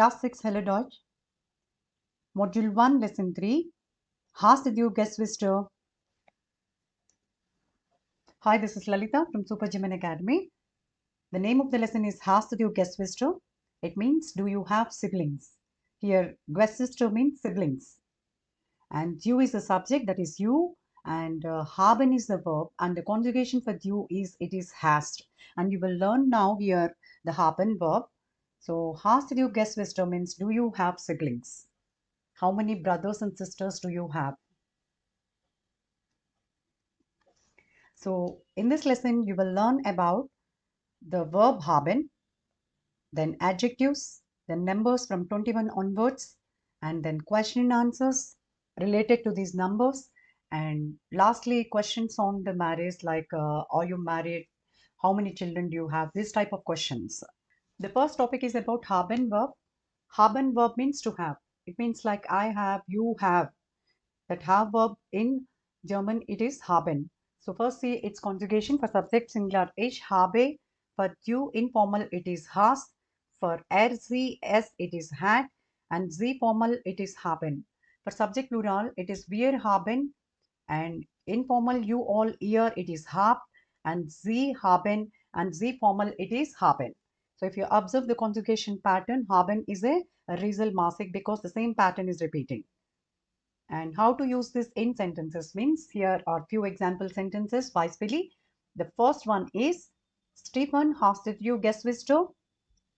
Class 6 Hallo Deutsch, Modul 1, Lesson 3. Hast Du Geschwister? Hi, this is Lalita from Super German Academy. The name of the lesson is Hast Du Geschwister? It means, do you have siblings? Here, Geschwister means siblings. And du is the subject, that is you. And haben is the verb. And the conjugation for du is, it is hast. And you will learn now here the haben verb. So, Hast Du Geschwister means, do you have siblings? How many brothers and sisters do you have? So in this lesson, you will learn about the verb haben, then adjectives, then numbers from 21 onwards, and then question and answers related to these numbers. And lastly, questions on the marriage like are you married? How many children do you have? This type of questions. The first topic is about haben verb. Haben verb means to have. It means like I have, you have. That have verb in German it is haben. So first see its conjugation. For subject singular ich habe, for du informal it is hast, for er sie es it is had, and sie formal it is haben. For subject plural it is wir haben, and informal you all ihr it is habt, and sie haben, and sie formal it is haben. So if you observe the conjugation pattern, haben is a Regelmäßig because the same pattern is repeating. And how to use this in sentences means here are few example sentences Beispiele. The first one is Stephen, hast du Geschwister?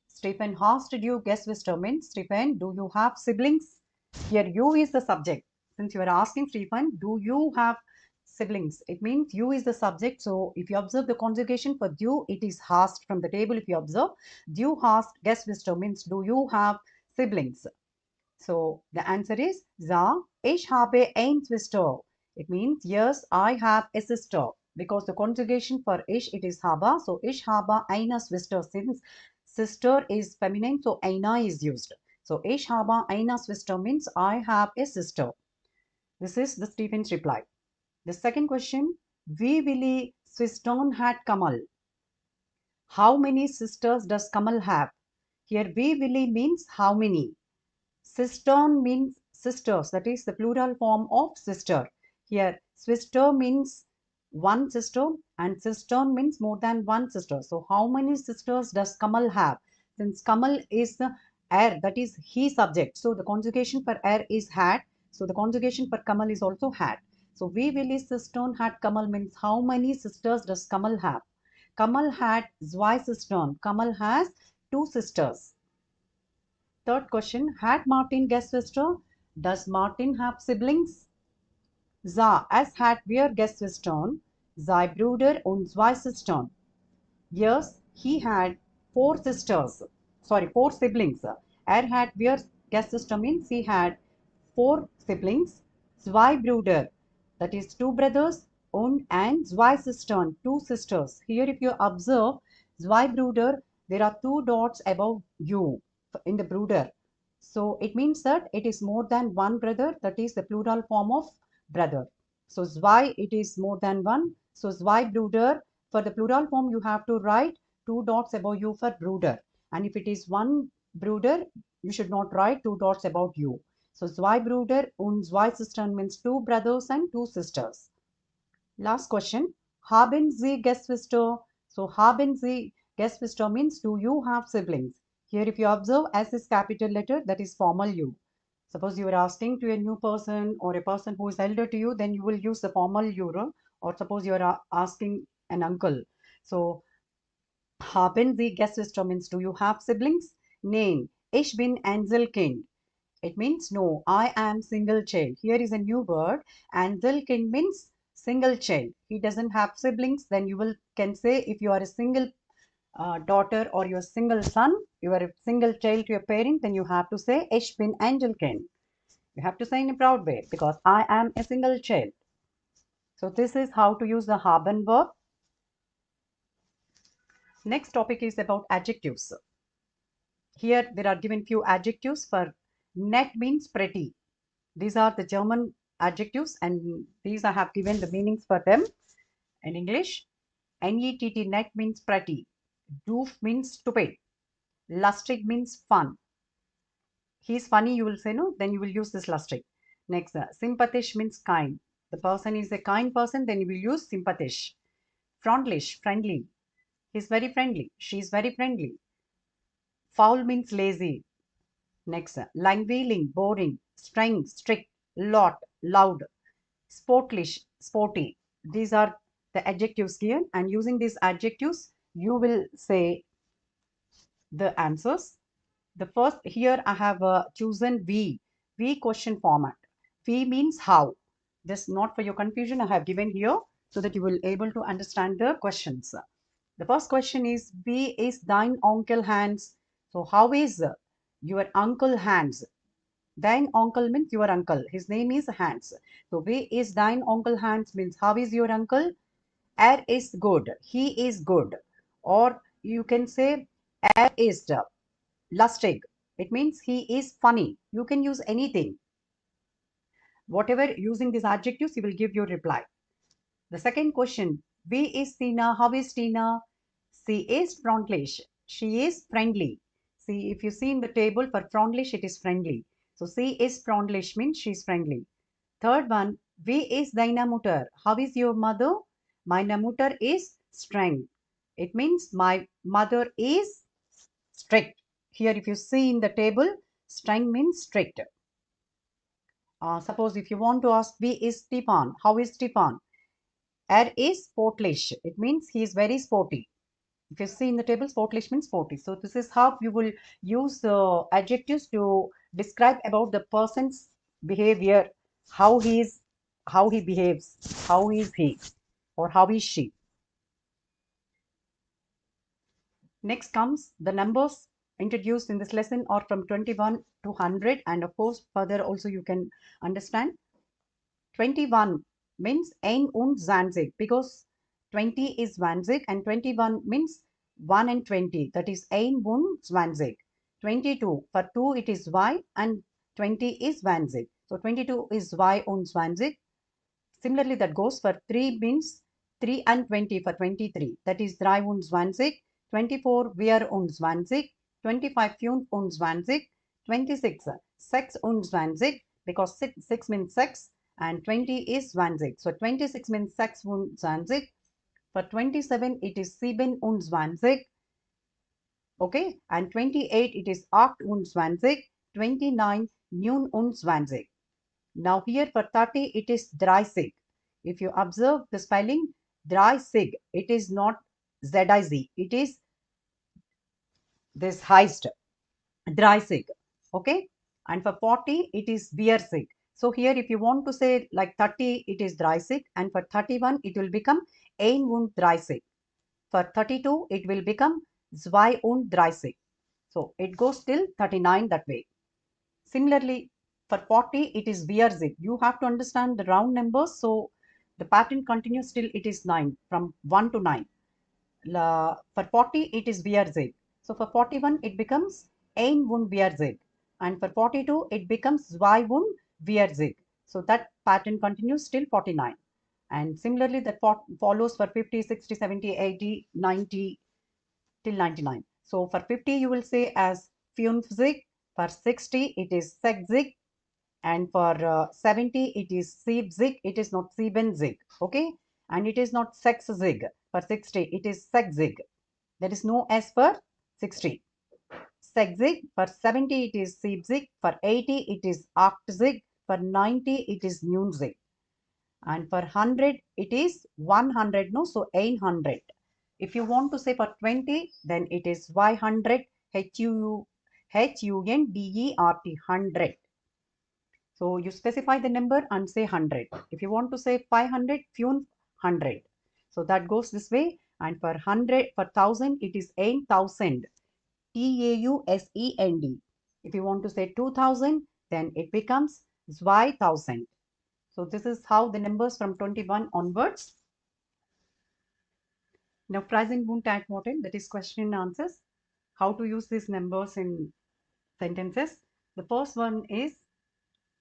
Stephen, hast du Geschwister means Stephen, do you have siblings? Here you is the subject. Since you are asking Stephen, do you have siblings? It means you is the subject. So if you observe the conjugation for du, it is hast from the table. If you observe, du hast Geschwister means do you have siblings? So the answer is Ja, ich habe ein Geschwister. It means yes, I have a sister. Because the conjugation for ich it is habe. So ich habe eine Schwester. Since sister is feminine, so eine is used. So ich habe eine Schwester means I have a sister. This is the Stephen's reply. The second question, wie viele Schwestern hat Kamal? How many sisters does Kamal have? Here wie viele means how many. Sistern means sisters, that is the plural form of sister. Here, sister means one sister and sistern means more than one sister. So, how many sisters does Kamal have? Since Kamal is the er, that is he subject. So, the conjugation for er is had. So, the conjugation for Kamal is also had. So, we will sistern had Kamal means how many sisters does Kamal have? Kamal had zwei Sistern. Kamal has two sisters. Third question, had Martin Geschwister? Does Martin have siblings? Ja, es hat wir Geschwistern, zwei Brüder und zwei Schwestern. Yes, he had four sisters. Sorry, four siblings. Er hat wir Geschwister means he had four siblings. Zwei Brüder, that is two brothers, and zwei Schwestern, two sisters. Here if you observe, zwei Brüder, there are two dots above you in the Bruder. So it means that it is more than one brother, that is the plural form of brother. So zwei, it is more than one. So zwei Brüder, for the plural form you have to write two dots above you for Bruder. And if it is one Bruder, you should not write two dots above you. So zwei Brüder und zwei Schwestern means two brothers and two sisters. Last question. Haben Sie Geschwister? So haben Sie Geschwister means do you have siblings? Here if you observe S is capital letter, that is formal you. Suppose you are asking to a new person or a person who is elder to you, then you will use the formal you. Or suppose you are asking an uncle. So haben Sie Geschwister means do you have siblings? Nein, ich bin Einzelkind. It means no, I am single child. Here is a new word. Einzelkind means single child. He doesn't have siblings. Then you can say if you are a single daughter or your single son, you are a single child to your parent, then you have to say ich bin Einzelkind. You have to say in a proud way because I am a single child. So this is how to use the haben verb. Next topic is about adjectives. Here there are given few adjectives. For nett means pretty. These are the German adjectives and these I have given the meanings for them in English. Nett, nett means pretty. Doof means stupid. Lustig means fun. He is funny, you will say no, then you will use this lustig. Next, sympathisch means kind. The person is a kind person, then you will use sympathisch. Freundlich, friendly. He is very friendly. She is very friendly. Faul means lazy. Next, langweilig, boring. Streng, strict. Lot, loud. Sportlich, sporty. These are the adjectives here, and using these adjectives, you will say the answers. The first, here I have chosen V question format. V means how. Just not for your confusion, I have given here so that you will able to understand the questions. The first question is, V is thine uncle Hans. So how is your uncle Hans? Thine uncle means your uncle. His name is Hans. So V is thine uncle Hans means how is your uncle? Er is good. He is good. Or you can say er is lustig. It means he is funny. You can use anything. Whatever using these adjectives, you will give your reply. The second question, V is Tina. How is Tina? She is freundlich. She is friendly. See, if you see in the table for freundlich, it is friendly. So she is freundlich means she is friendly. Third one, V is deine Mutter. How is your mother? Meine Mutter is streng. It means my mother is strict. Here, if you see in the table, streng means strict. Suppose if you want to ask, V is Stefan. How is Stefan? Er is sportlich. It means he is very sporty. If you see in the table, sportlich means sporty. So this is how you will use the adjectives to describe about the person's behavior, how he is, how he behaves, how is he, or how is she. Next comes the numbers introduced in this lesson are from 21 to 100, and of course further also you can understand. 21 means ein und zwanzig because 20 is zwanzig and 21 means 1 and 20, that is ein und zwanzig. 22 for 2 it is y and 20 is zwanzig. So 22 is y und zwanzig. Similarly, that goes for 3 means 3 and 20 for 23. That is 3 und 20. 24 wir und 20. 25 fünf und 20. 26 6 und 20 because 6 means 6 and 20 is 20. So 26 means 6 und 20. For 27 it is 7 und 20. Okay, and 28 it is 8 und 20. 29 9 und 20. Now here for 30 it is 30. If you observe the spelling 30, it is not Z-I-Z. It is this heist 30. Okay, and for 40 it is 40. So here if you want to say like 30 it is 30 and for 31 it will become 31. For 32 it will become 32. So it goes till 39 that way. Similarly, for 40, it is VRZ. You have to understand the round numbers. So the pattern continues till it is 9, from 1 to 9. For 40, it is VRZ. So for 41, it becomes ein und VRZ. And for 42, it becomes zwei und VRZ. So that pattern continues till 49. And similarly, that follows for 50, 60, 70, 80, 90 till 99. So for 50, you will say as 50. For 60, it is 60. And for 70 it is siebzig, it is not siebenzig, okay, and it is not sechzig. For 60 it is sechzig, there is no s for 60. Sechzig. For 70 it is siebzig. For 80 it is achtzig. For 90 it is neunzig. And for 100 it is 100, no, so 100. If you want to say for 20, then it is y100, HUNDERT, 100. So you specify the number and say 100. If you want to say 500, 100. So that goes this way. And for 100, for 1000, it is 8000. TAUSEND. If you want to say 2000, then it becomes 2000. So this is how the numbers from 21 onwards. Now present won't add model, that is question and answers. How to use these numbers in sentences. The first one is,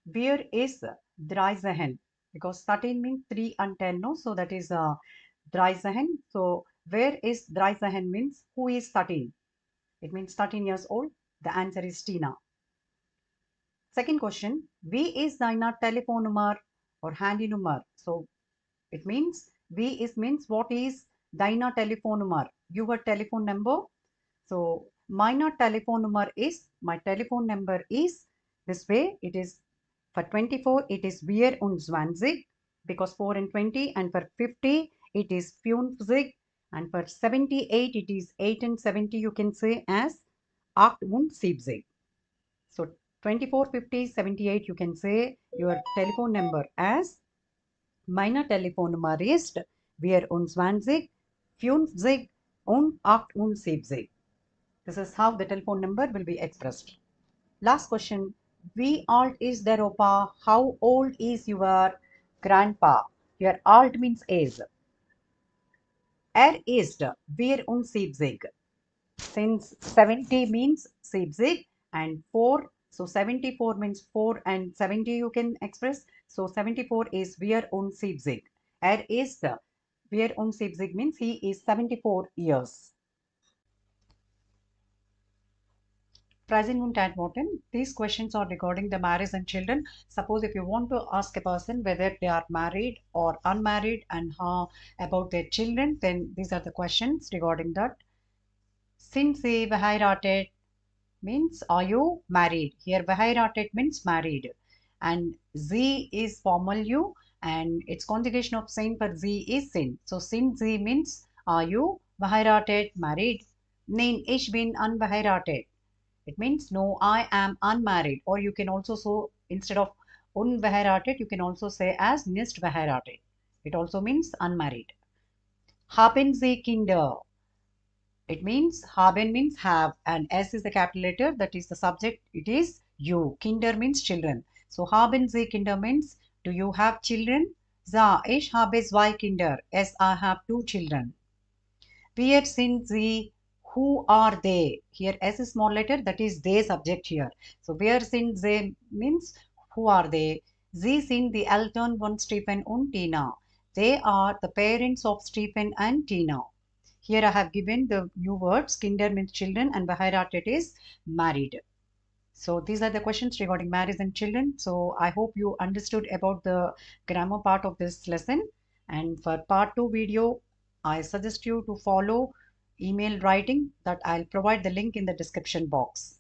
where is Dreizahen? Because 13 means 3 and 10, no? So that is Dreizahen. So where is Dreizahen means who is 13? It means 13 years old. The answer is Tina. Second question, wie ist deine Telefonnummer or Handynummer? So it means means what is deine Telefonnummer? Your telephone number. So meine Telefonnummer is, my telephone number is this way. It is for 24, it is 24, because 4 and 20, and for 50, it is 50, and for 78, it is 8 and 70. You can say as 78. So 24, 50, 78, you can say your telephone number as meine Telefonnummer ist 24, 50 und 78. This is how the telephone number will be expressed. Last question. Wie alt ist der Opa? How old is your grandpa? Your alt means age. Ist 74. Since 70 means 70 and 4, so 74 means 4 and 70 you can express. So 74 is 74. Ist 74 means he is 74 years. Present Antworten. These questions are regarding the marriage and children. Suppose if you want to ask a person whether they are married or unmarried and how about their children, then these are the questions regarding that. Sind Sie verheiratet? Means are you married? Here verheiratet means married. And Sie is formal you, and its conjugation of sein for Sie is sin. So sind Sie means are you verheiratet, married? Nein, ich bin unverheiratet. It means no, I am unmarried. Or you can also so instead of unverheiratet, you can also say as nicht verheiratet. It also means unmarried. Haben Sie Kinder? It means haben means have, and S is the capital letter, that is the subject. It is you. Kinder means children. So haben Sie Kinder means do you have children? Ja, ich habe zwei Kinder. Yes, I have two children. Wer sind Sie? Who are they? Here S is small letter, that is they subject here. So wer sind Sie means who are they? Sie sind die Eltern von Stephen und Tina. They are the parents of Stephen and Tina. Here I have given the new words. Kinder means children and verheiratet is married. So these are the questions regarding marriage and children. So I hope you understood about the grammar part of this lesson. And for part 2 video, I suggest you to follow email writing that I'll provide the link in the description box.